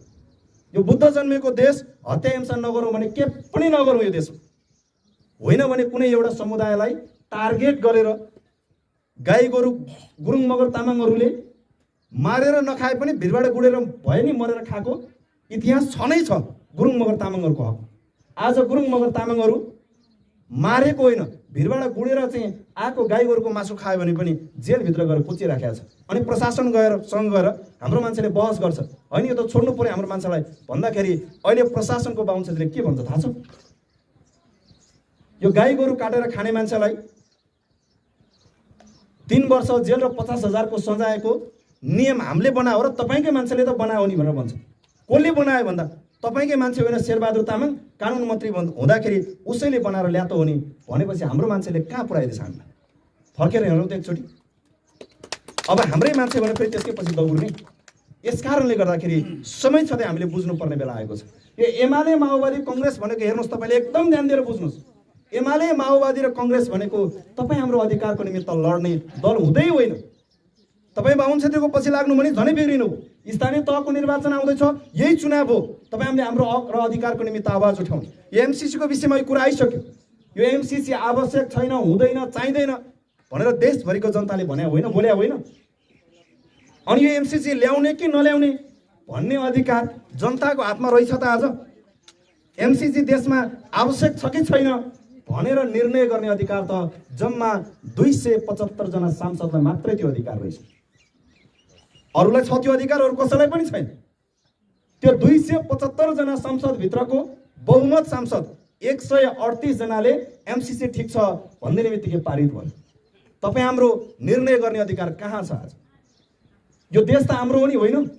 यो बुद्ध जन्मेको देश, हत्या हिंसा नगरौँ भने के पनि नगरौँ यो देशमा। होइन भने कुनै एउटा समुदायलाई टार्गेट गरेर गाई गोरु गुरुङ मगर तामाङहरूले मारेर नखाए पनि भिरबाट गुडेर भयो नि मरेर खाएको इतिहास छ नै छ गुरुङ मगर तामाङहरूको हक। आज गुरुङ मगर तामाङहरू मारेको होइन, भिरबाट गुडेर चाहिँ आएको गाई गोरुको मासु खायो भने पनि जेलभित्र गएर पुचिराखेको छ। अनि प्रशासन सँग गएर हाम्रो मान्छेले बहस गर्छ, होइन यो त छोड्नु पर्यो हाम्रो मान्छेलाई भन्दाखेरि अहिले प्रशासनको बाहुन क्षेत्रले के भन्छ थाहा छ? यो गाई गोरु काटेर खाने मान्छेलाई 3 वर्ष जेल र 50,000 को सजायको नियम हामीले बनायो र तपाईँकै मान्छेले त बनायो नि भनेर भन्छ। कसले बनायो भन्दा तपाईँकै मान्छे होइन शेरबहादुर तामाङ कानुन मन्त्री हुँदाखेरि उसैले बनाएर ल्यातो हो नि भनेपछि हाम्रो मान्छेले कहाँ पुऱ्याइदिएछ हामीलाई? फर्केर हेरौँ त एकचोटि। अब हाम्रै मान्छे भने फेरि त्यसकै पछि दौड्ने। यस कारणले गर्दाखेरि समय छँदै हामीले बुझ्नुपर्ने बेला आएको छ। यो एमाले माओवादी कांग्रेस भनेको हेर्नुहोस्, तपाईँले एकदम ध्यान दिएर बुझ्नुहोस्। एमाले माओवादी र कांग्रेस भनेको तपाईँ हाम्रो अधिकारको निमित्त लड्ने दल हुँदै होइन। तपाईँ बाहुन क्षेत्रको पछि लाग्नु भने झनै बिग्रिनु। स्थानीय तहको निर्वाचन आउँदैछ, यही चुनाव हो, तपाईँ हामीले हाम्रो हक र अधिकारको निमित्त आवाज उठाउँ। यो एमसीसीको विषयमा यो कुरा आइसक्यो। यो एमसीसी आवश्यक छैन, हुँदैन, चाहिँदैन भनेर देशभरिको जनताले भने होइन, बोल्या होइन। अनि यो एमसीसी ल्याउने कि नल्याउने भन्ने अधिकार जनताको हातमा रहेछ त। आज एमसीसी देशमा आवश्यक छ कि छैन भनेर निर्णय गर्ने अधिकार त जम्मा 275 जना सांसदलाई मात्रै त्यो अधिकार रहेछ। अरूलाई छ त्यो अधिकार, अरू कसैलाई पनि छैन। त्यो 275 जना सांसद भित्रको बहुमत सांसद 138 जनाले एमसीसी ठिक छ भन्ने बित्तिकै पारित भयो। तपाईँ हाम्रो निर्णय गर्ने अधिकार कहाँ छ? आज यो देश त हाम्रो हो नि, होइन?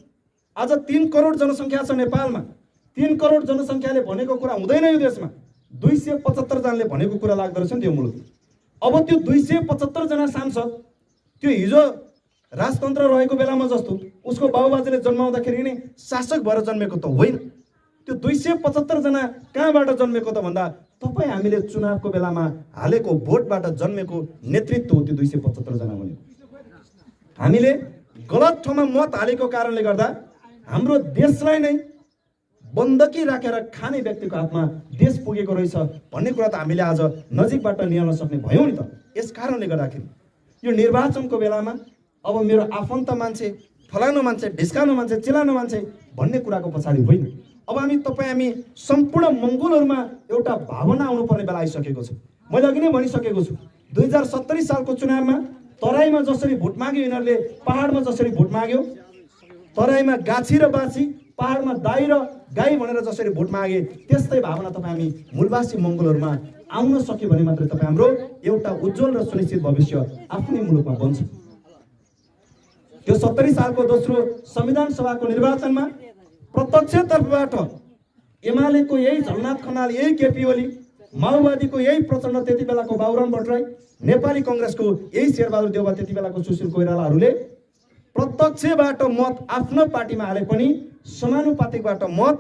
आज 3 करोड जनसङ्ख्या छ नेपालमा। 3 करोड जनसङ्ख्याले भनेको कुरा हुँदैन यो देशमा। 275 जनाले भनेको कुरा लाग्दो रहेछ नि त्यो मुलुक। अब त्यो 275 जना सांसद त्यो हिजो राजतन्त्र रहेको बेलामा जस्तो उसको बाबुबाजेले जन्माउँदाखेरि नै शासक भएर जन्मेको त होइन। त्यो 275 जना कहाँबाट जन्मेको त भन्दा तपाईँ हामीले चुनावको बेलामा हालेको भोटबाट जन्मेको नेतृत्व हो त्यो 275 जना भनेको। हामीले गलत ठाउँमा मत हालेको कारणले गर्दा हाम्रो देशलाई नै बन्दकी राखेर खाने व्यक्तिको हातमा देश पुगेको रहेछ भन्ने कुरा त हामीले आज नजिकबाट निहाल्न सक्ने भयौँ नि त। यस कारणले गर्दाखेरि यो निर्वाचनको बेलामा अब मेरो आफन्त मान्छे, फलानु मान्छे, ढिस्कानु मान्छे, चिलानु मान्छे भन्ने कुराको पछाडि होइन। अब हामी सम्पूर्ण मङ्गोलहरूमा एउटा भावना आउनुपर्ने बेला आइसकेको छ। मैले अघि नै भनिसकेको छु, 2070 सालको चुनावमा तराईमा जसरी भोट माग्यो यिनीहरूले पहाडमा जसरी भोट माग्यो, तराईमा गाछी र बाछी, पहाडमा दाई र गाई भनेर जसरी भोट मागे त्यस्तै भावना तपाईँ हामी मूलवासी मङ्गोलहरूमा आउन सक्यो भने मात्रै तपाईँ हाम्रो एउटा उज्जवल र सुनिश्चित भविष्य आफ्नै मुलुकमा बन्छ। त्यो 70 सालको दोस्रो संविधान सभाको निर्वाचनमा प्रत्यक्ष तर्फबाट एमालेको यही झलनाथ खनाल, यही केपी ओली, माओवादीको यही प्रचण्ड, त्यति बेलाको बाबुराम भट्टराई, नेपाली कङ्ग्रेसको यही शेरबहादुर देउवा, त्यति बेलाको सुशील कोइरालाहरूले प्रत्यक्षबाट मत आफ्नो पार्टीमा हाले पनि समानुपातिकबाट मत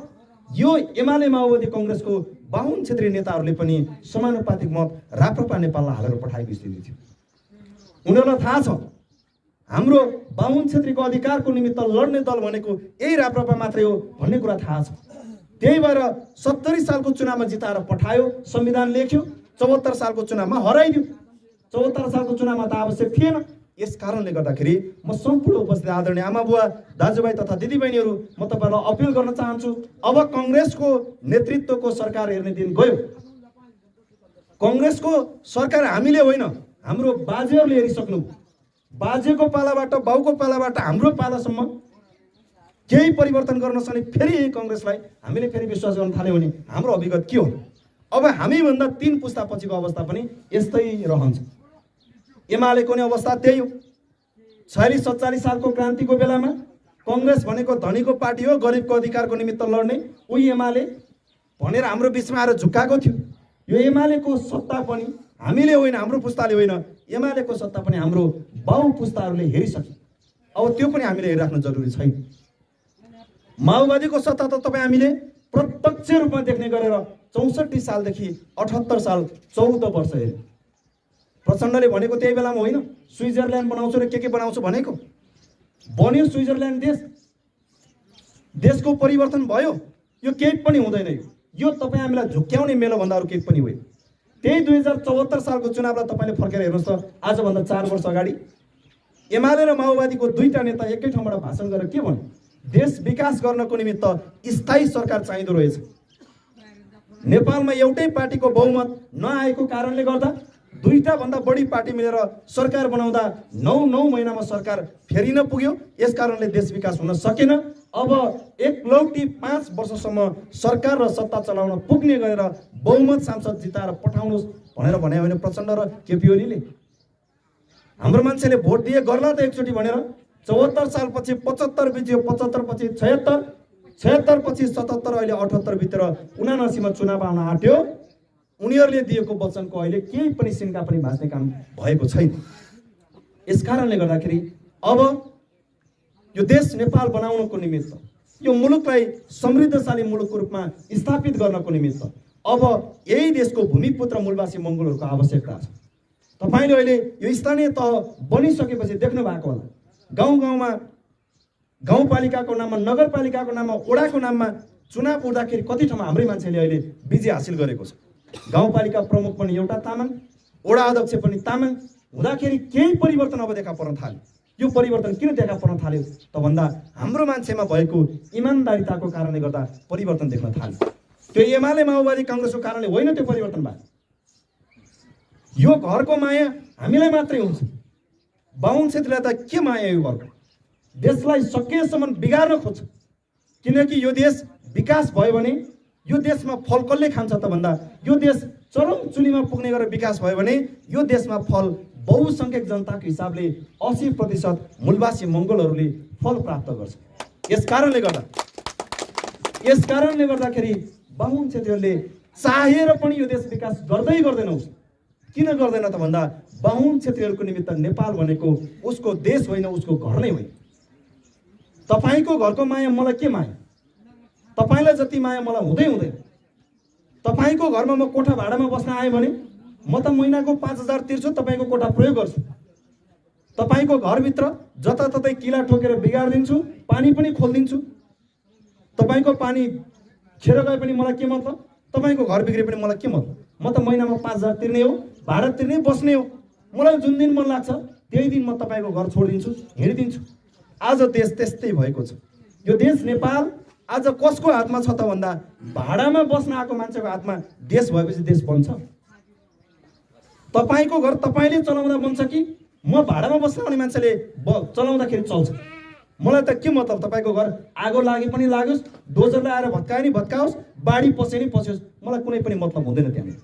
यो एमाले माओवादी कङ्ग्रेसको 52 क्षेत्रीय नेताहरूले पनि समानुपातिक मत राप्रपा नेपाललाई हालेर पठाएको स्थिति थियो। उनीहरूलाई थाहा छ हाम्रो 52 क्षेत्रीको अधिकारको निमित्त लड्ने दल भनेको यही राप्रपा मात्रै हो भन्ने कुरा थाहा छ। त्यही भएर 70 सालको चुनावमा जिताएर पठायो, संविधान लेख्यो, 74 सालको चुनावमा हराइदियो। 74 सालको चुनावमा त आवश्यक थिएन। यस कारणले गर्दाखेरि म सम्पूर्ण उपस्थित आदरणीय आमा बुवा, दाजुभाइ तथा दिदीबहिनीहरू म तपाईँलाई अपिल गर्न चाहन्छु, अब कङ्ग्रेसको नेतृत्वको सरकार हेर्ने दिन गयो। कङ्ग्रेसको सरकार हामीले होइन, हाम्रो बाजेहरूले हेरिसक्नु। बाजेको पालाबाट, बाउको पालाबाट हाम्रो पालासम्म केही परिवर्तन गर्न सक्ने फेरि यही कङ्ग्रेसलाई हामीले फेरि विश्वास गर्न थाल्यौँ भने हाम्रो अभिगत के हो? अब हामीभन्दा 3 पुस्ता पछिको अवस्था पनि यस्तै रहन्छ। एमालेको नै अवस्था त्यही हो। 46-47 सालको क्रान्तिको बेलामा कङ्ग्रेस भनेको धनीको पार्टी हो, गरिबको अधिकारको निमित्त लड्ने, उही एमाले भनेर हाम्रो बिचमा आएर झुक्काएको थियो। यो एमालेको सत्ता पनि हामीले होइन, हाम्रो पुस्ताले होइन, एमालेको सत्ता पनि हाम्रो बाउ पुस्ताहरूले हेरिसके। अब त्यो पनि हामीले हेरिराख्न जरुरी छैन। माओवादीको सत्ता त तपाईँ हामीले प्रत्यक्ष रूपमा देख्ने गरेर 64 सालदेखि 78 साल 14 वर्ष हेऱ्यो। प्रचण्डले भनेको त्यही बेलामा होइन, स्विजरल्यान्ड बनाउँछु र के बनाउँछु भनेको, बन्यो स्विजरल्यान्ड देश। देशको परिवर्तन भयो। यो केही पनि हुँदैन। यो तपाईँ हामीलाई झुक्क्याउने मेलो भन्दा अरू केही पनि होइन। त्यही 2074 सालको चुनावलाई तपाईँले फर्केर हेर्नुहोस् त, आजभन्दा 4 वर्ष अगाडि एमाले र माओवादीको 2टा नेता एकै ठाउँबाट भाषण गरेर के भन्यो? देश विकास गर्नको निमित्त स्थायी सरकार चाहिँदो रहेछ। नेपालमा एउटै पार्टीको बहुमत नआएको कारणले गर्दा 2टा भन्दा बढी पार्टी मिलेर सरकार बनाउँदा 9 महिनामा सरकार फेरिन पुग्यो। यस कारणले देश विकास हुन सकेन। अब एकलौटी 5 वर्षसम्म सरकार र सत्ता चलाउन पुग्ने गरेर बहुमत सांसद जिताएर पठाउनुहोस् भनेर भने होइन प्रचण्ड र केपी ओलीले। हाम्रो मान्छेले भोट दिए गर्ला त एकचोटि भनेर 74 सालपछि 75 बित्यो, 75 पछि 76, 76 पछि 77, अहिले 78 बितेर 79 मा चुनाव आउन आँट्यो। उनीहरूले दिएको वचनको अहिले केही पनि सिन्का पनि भाँच्ने काम भएको छैन। यस कारणले गर्दाखेरि अब यो देश नेपाल बनाउनको निमित्त, यो मुलुकलाई समृद्धशाली मुलुकको रूपमा स्थापित गर्नको निमित्त अब यही देशको भूमिपुत्र मूलवासी मङ्गोलहरूको आवश्यकता छ। तपाईँले अहिले यो स्थानीय तह बनिसकेपछि देख्नु भएको होला, गाउँ-गाउँमा गाउँपालिकाको नाममा, नगरपालिकाको नाममा, वडाको नाममा चुनाव उठ्दाखेरि कति ठाउँमा हाम्रै मान्छेले अहिले विजय हासिल गरेको छ। गाउँपालिका प्रमुख पनि एउटा तामाङ, वडा अध्यक्ष पनि तामाङ हुँदाखेरि केही परिवर्तन अब देखा पर्न थाल्यो। यो परिवर्तन किन देखा पर्न थाल्यो त भन्दा हाम्रो मान्छेमा भएको इमानदारिताको कारणले गर्दा परिवर्तन देख्न थाल्यो। त्यो एमाले माओवादी काङ्ग्रेसको कारणले होइन त्यो परिवर्तन भयो। यो घरको माया हामीलाई मात्रै हुन्छ। 52 क्षेत्रलाई त के माया यो घरको? देशलाई सकेसम्म बिगार्न खोज्छ। किनकि यो देश विकास भयो भने यो देशमा फल कसले खान्छ त भन्दा यो देश चरम चुलीमा पुग्ने गरेर विकास भयो भने यो देशमा फल बहुसङ्ख्यक जनताको हिसाबले 80% मूलवासी मङ्गोलहरूले फल प्राप्त गर्छ। यस कारणले गर्दाखेरि बाहुन क्षेत्रीहरूले चाहेर पनि यो देश विकास गर्दैन। किन गर्दैन त भन्दा बाहुन क्षेत्रीहरूको निमित्त नेपाल भनेको उसको देश होइन, उसको घर नै होइन। तपाईको घरको माया मलाई के माया? तपाईलाई जति माया मलाई हुँदैन। तपाईको घरमा म कोठा भाडामा बस्न आएँ भने म त महिनाको 5000 तिर्छु, तपाईको कोठा प्रयोग गर्छु। तपाईको घरभित्र जताततै किला ठोकेर बिगार्दिन्छु, पानी पनि खोल्दिन्छु। तपाईको पानी खेर गए पनि मलाई के मतलब? तपाईको घर बिग्रे पनि मलाई के मतलब? म त महिनामा 5000 तिर्ने हो, भाडा तिर्ने, बस्ने हो। मलाई जुन दिन मन लाग्छ त्यही दिन म तपाईको घर छोडिदिन्छु, हिँडिदिन्छु। आज देश त्यस्तै भएको छ। यो देश नेपाल आज कसको हातमा छ त भन्दा भाडामा बस्न आएको मान्छेको हातमा देश भएपछि देश बन्छ। तपाईको घर तपाईले चलाउँदा बन्छ कि म भाडामा बस्न आउने मान्छेले चलाउँदाखेरि चल्छ? मलाई त के मतलब? तपाईको घर आगो लागे पनि लागोस्, डोजरले आएर भत्काए नि भत्काओस्, बाढी पसे नि पस्योस्, मलाई कुनै पनि मतलब हुँदैन त्यहाँ।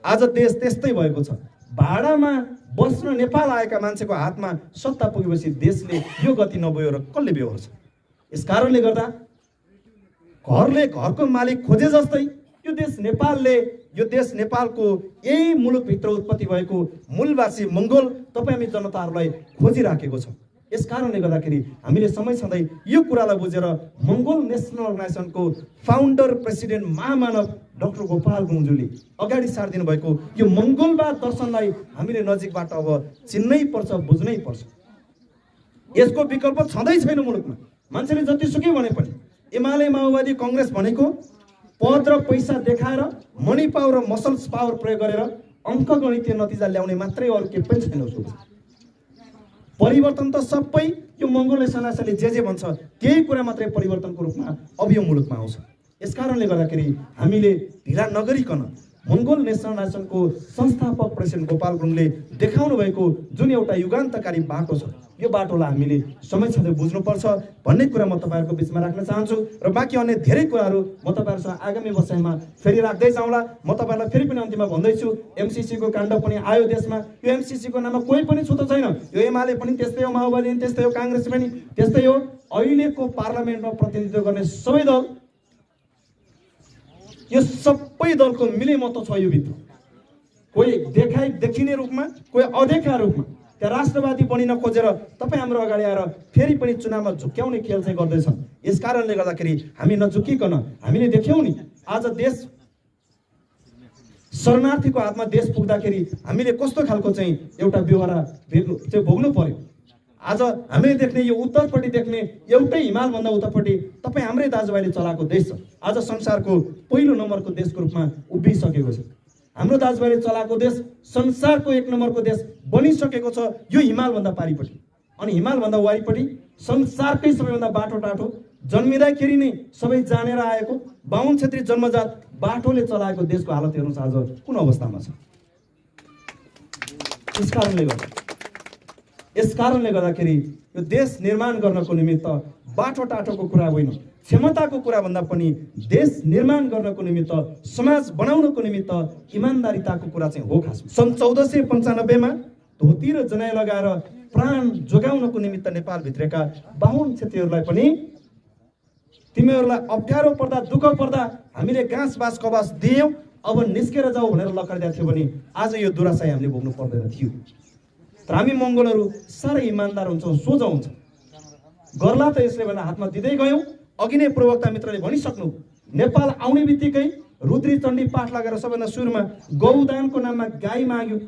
आज देश त्यस्तै भएको छ। भाडामा बस्न नेपाल आएका मान्छेको हातमा सत्ता पुगेपछि देशले यो गति नबोयो र कसले बेहोर्छ? यस कारणले गर्दा घरले घरको मालिक खोजे जस्तै यो देश नेपालको यही मुलुकभित्र उत्पत्ति भएको मूलवासी मङ्गोल तपाईँ हामी जनताहरूलाई खोजिराखेको छ। यस कारणले गर्दाखेरि हामीले समय सधैँ यो कुरालाई बुझेर मङ्गोल नेसनल अर्गनाइजेसनको फाउन्डर, प्रेसिडेन्ट, महामानव डाक्टर गोपाल गुरुङज्यूले अगाडि सारिदिनु भएको यो मङ्गोलवाद दर्शनलाई हामीले नजिकबाट अब चिन्नै पर्छ, बुझ्नै पर्छ। यसको विकल्प छँदै छैन मुलुकमा। मान्छेले जतिसुकै भने पनि एमाले, माओवादी, कांग्रेस भनेको पद र पैसा देखाएर, मनी पावर र मसल्स पावर प्रयोग गरेर अङ्कगणितीय नतिजा ल्याउने मात्रै, अरू के पनि छैन। उसको परिवर्तन त सबै यो मङ्गोल नेसनले जे भन्छ त्यही कुरा मात्रै परिवर्तनको रूपमा अब यो मुलुकमा आउँछ। यस कारणले गर्दाखेरि हामीले ढिला नगरिकन मङ्गोल नेसनलाइजेसनको संस्थापक प्रेसिडेन्ट गोपाल गुरुङले देखाउनु भएको जुन एउटा युगान्तकारी बाटो छ, यो बाटोलाई हामीले समय सधैँ बुझ्नुपर्छ भन्ने कुरा म तपाईँहरूको बिचमा राख्न चाहन्छु। र बाँकी अन्य धेरै कुराहरू म तपाईँहरूसँग आगामी बसाइमा फेरि राख्दै जाउँला। म तपाईँहरूलाई फेरि पनि अन्तिममा भन्दैछु, एमसीसीको काण्ड पनि आयो देशमा। यो एमसीसीको नाममा कोही पनि छुतो छैन। यो एमाले पनि त्यस्तै हो, माओवादी पनि त्यस्तै हो, काङ्ग्रेस पनि त्यस्तै हो। अहिलेको पार्लियामेन्टमा प्रतिनिधित्व गर्ने सबै दल, यो सबै दलको मिलेमतो छ यो भित्र। कोही देखिने रूपमा, कोही अदेखा रूपमा त्यहाँ राष्ट्रवादी बनिन खोजेर तपाईँ हाम्रो अगाडि आएर फेरि पनि चुनावमा झुक्क्याउने खेल चाहिँ गर्दैछन्। यस कारणले गर्दाखेरि हामी नझुकिकन हामीले देख्यौँ नि, आज देश शरणार्थीको हातमा देश पुग्दाखेरि हामीले कस्तो खालको चाहिँ एउटा व्यवहार चाहिँ भोग्नु पर्यो। आज हामीले देख्ने यो उत्तरपट्टि देख्ने एउटै हिमालभन्दा उत्तरपट्टि तपाईँ हाम्रै दाजुभाइले चलाएको देश छ। आज संसारको पहिलो नम्बरको देशको रूपमा उभिसकेको छ। हाम्रो दाजुभाइले चलाएको देश संसारको 1 नम्बरको देश बनिसकेको छ यो हिमालभन्दा पारिपट्टि। अनि हिमालभन्दा वारिपट्टि संसारकै सबैभन्दा बाटो टाटो, जन्मिँदाखेरि नै सबै जानेर आएको बाहुन क्षेत्री जन्मजात बाटोले चलाएको देशको हालत हेर्नुहोस् आज कुन अवस्थामा छ। यस कारणले गर्दाखेरि यो देश निर्माण गर्नको निमित्त बाटो टाटोको कुरा होइन, क्षमताको कुरा भन्दा पनि देश निर्माण गर्नको निमित्त, समाज बनाउनको निमित्त इमान्दारिताको कुरा चाहिँ हो। खास सन् 1495 मा धोती र जनाई लगाएर प्राण जोगाउनको निमित्त नेपाल भित्रका बाहुन क्षेत्रीहरूलाई पनि तिमीहरूलाई अप्ठ्यारो पर्दा, दुःख पर्दा हामीले घाँस बास कबास दियौँ, अब निस्केर जाऊ भनेर लकारिदिएको थियो भने आज यो दुराशाई हामीले भोग्नु पर्दैन थियो। तर हामी मङ्गोलहरू साह्रै इमान्दार हुन्छौँ, सोझो हुन्छ। गर्ला त यसले भनेर हातमा दिँदै गयौँ। अघि नै प्रवक्ता मित्रले भनिसक्नु, नेपाल आउने बित्तिकै रुद्री चण्डी पाठ लगाएर सबैभन्दा सुरुमा गौदानको नाममा गाई माग्यो।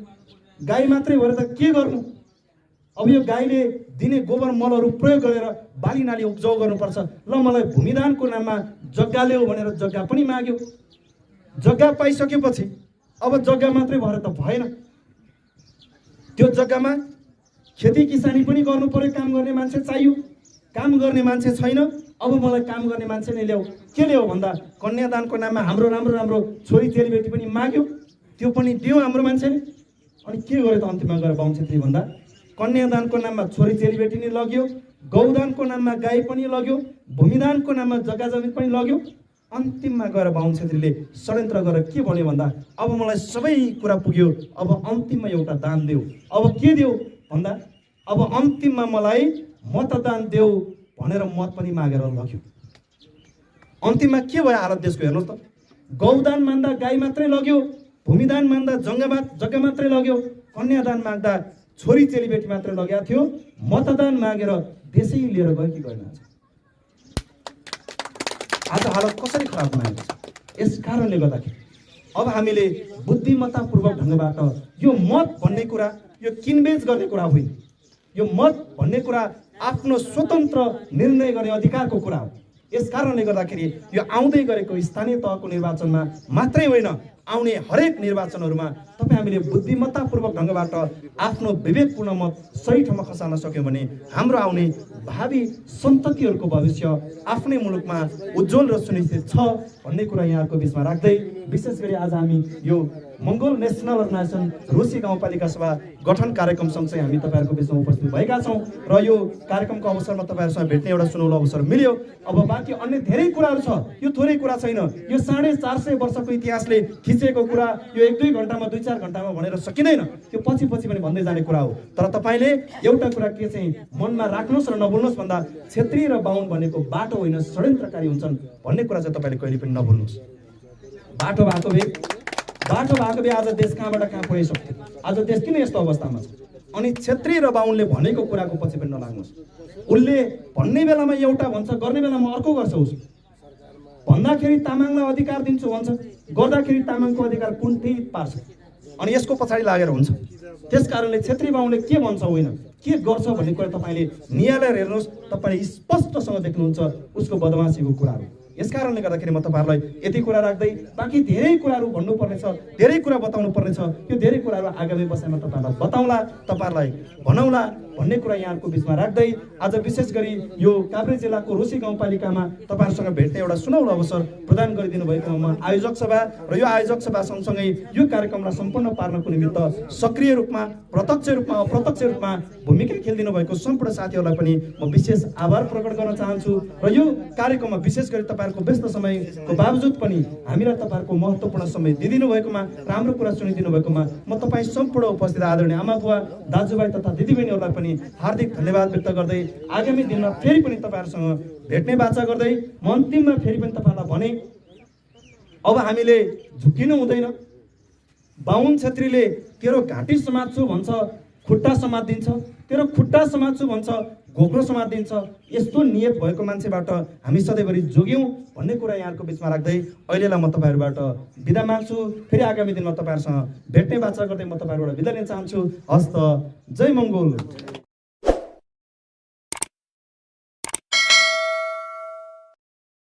गाई मात्रै भएर त के गर्नु? अब यो गाईले दिने गोबर मलहरू प्रयोग गरेर बाली नाली उब्जाउ गर्नुपर्छ। ल मलाई भूमिदानको नाममा जग्गा ल्याऊ भनेर जग्गा पनि माग्यो। जग्गा पाइसकेपछि अब जग्गा मात्रै भएर त भएन, त्यो जग्गामा खेती किसानी पनि गर्नु पर्यो, काम गर्ने मान्छे चाहियो। काम गर्ने मान्छे छैन, अब मलाई काम गर्ने मान्छे नै ल्याऊ। के ल्याऊ भन्दा कन्यादानको नाममा हाम्रो राम्रो राम्रो छोरी चेलीबेटी पनि माग्यो, त्यो पनि दियो हाम्रो मान्छेले। अनि के गर्यो त अन्तिममा गएर बाहुन क्षेत्री भन्दा कन्यादानको नाममा छोरी चेलीबेटी नै लग्यो, गौदानको नाममा गाई पनि लग्यो, भूमिदानको नाममा जग्गा जमिन पनि लग्यो। अन्तिममा गएर बाहुन क्षेत्रीले षड्यन्त्र गरेर के भन्यो भन्दा अब मलाई सबै कुरा पुग्यो, अब अन्तिममा एउटा दान देऊ। अब के देऊ भन्दा अब अन्तिममा मलाई मतदान देऊ, भनेर मत पनि मागेर लग्यो। अन्तिममा के भयो हालत देशको हेर्नुहोस् त। गौदान मान्दा गाई मात्रै लग्यो, भूमिदान मान्दा जग्गा मात्रै लग्यो, कन्यादान माग्दा छोरी चेलीबेटी मात्रै लगेको थियो। मतदान मागेर देशै लिएर गयो कि गएन? आज हालत कसरी खराब बनाएको छ? यस कारणले गर्दाखेरि अब हामीले बुद्धिमत्तापूर्वक ढङ्गबाट यो मत भन्ने कुरा यो किनबेच गर्ने कुरा होइन। यो मत भन्ने कुरा आफ्नो स्वतन्त्र निर्णय गर्ने अधिकारको कुरा हो। यस कारणले गर्दाखेरि यो आउँदै गरेको स्थानीय तहको निर्वाचनमा मात्रै होइन, आउने हरेक निर्वाचनहरूमा तपाईँ हामीले बुद्धिमत्तापूर्वक ढङ्गबाट आफ्नो विवेकपूर्ण मत सही ठाउँमा खसाल्न सक्यौँ भने हाम्रो आउने भावी सन्ततिहरूको भविष्य आफ्नै मुलुकमा उज्जवल र सुनिश्चित छ भन्ने कुरा यहाँको बिचमा राख्दै विशेष गरी आज हामी यो मङ्गोल नेसनल अर्गनाइजेसन रुसी गाउँपालिका सभा गठन कार्यक्रम सँगसँगै हामी तपाईँहरूको बिचमा उपस्थित भएका छौँ र यो कार्यक्रमको अवसरमा तपाईँहरूसँग भेट्ने एउटा सुनौलो अवसर मिल्यो। अब बाँकी अन्य धेरै कुराहरू छ, यो थोरै कुरा छैन। यो 450 वर्षको इतिहासले खिचेको कुरा यो 1-2 घन्टामा 2-4 घन्टामा भनेर सकिँदैन। यो पछि पनि भन्दै जाने कुरा हो। तर तपाईँले एउटा कुरा के चाहिँ मनमा राख्नुहोस् र नभुल्नुहोस् भन्दा क्षेत्रीय र बाहुन भनेको बाटो होइन षड्यन्त्रकारी हुन्छन् भन्ने कुरा चाहिँ तपाईँले कहिले पनि नभुल्नुहोस्। बाटो भएको भए आज देश कहाँबाट कहाँ पुगिसक्थ्यो? आज देश किन यस्तो अवस्थामा छ? अनि क्षेत्रीय र बाहुनले भनेको कुराको पछि पनि नलाग्नुहोस्। उसले भन्ने बेलामा एउटा भन्छ, गर्ने बेलामा अर्को गर्छ। उस भन्दाखेरि तामाङलाई अधिकार दिन्छु भन्छ, गर्दाखेरि तामाङको अधिकार कुण्ठित पार्छ। अनि यसको पछाडि लागेर हुन्छ। त्यस कारणले क्षेत्रीय बाहुनले के भन्छ होइन के गर्छ भन्ने कुरा तपाईँले निहालेर हेर्नुहोस्। तपाईँले स्पष्टसँग देख्नुहुन्छ उसको बदमासीको कुराहरू। यस कारणले गर्दाखेरि म तपाईँहरूलाई यति कुरा राख्दै बाँकी धेरै कुराहरू भन्नुपर्ने छ, धेरै कुरा बताउनु पर्ने छ। यो धेरै कुराहरू आगामी बसाइमा तपाईँहरूलाई बताउँला, तपाईँहरूलाई भनौँला भन्ने कुरा यहाँको बिचमा राख्दै आज विशेष गरी यो काभ्रे जिल्लाको रुसी गाउँपालिकामा तपाईँहरूसँग भेट्ने एउटा सुनौलो अवसर प्रदान गरिदिनु भएको म आयोजक सभा र यो आयोजक सभा सँगसँगै यो कार्यक्रमलाई सम्पन्न पार्नको निमित्त सक्रिय रूपमा प्रत्यक्ष रूपमा अप्रत्यक्ष रूपमा भूमिका खेलिदिनु भएको सम्पूर्ण साथीहरूलाई पनि म विशेष आभार प्रकट गर्न चाहन्छु। र यो कार्यक्रममा विशेष गरी तपाईँहरूको व्यस्त समयको बावजुद पनि हामीलाई तपाईँहरूको महत्त्वपूर्ण समय दिइदिनु भएकोमा, राम्रो कुरा सुनिदिनु भएकोमा म तपाईँ सम्पूर्ण उपस्थित आदरणीय आमा बुवा, दाजुभाइ तथा दिदीबहिनीहरूलाई पनि हार्दिक धन्यवाद व्यक्त गर्दै आगामी दिनमा फेरि पनि तपाईँहरूसँग भेट्ने बाचा गर्दै म अन्तिममा फेरि पनि तपाईँहरूलाई भने अब हामीले झुक्किनु हुँदैन। बाहुन छेत्रीले तेरो घाँटी समात्छु भन्छ, खुट्टा समात्दिन्छ, तेरो खुट्टा समात्छु भन्छ, घोक्रो समात्दिन्छ। यस्तो नियत भएको मान्छेबाट हामी सधैँभरि जोग्यौँ भन्ने कुरा यहाँको बिचमा राख्दै अहिलेलाई म तपाईँहरूबाट बिदा माग्छु। फेरि आगामी दिनमा तपाईँहरूसँग भेट्ने बाचा गर्दै म तपाईँहरूबाट बिदा लिन चाहन्छु। हस्त, जय मङ्गोल।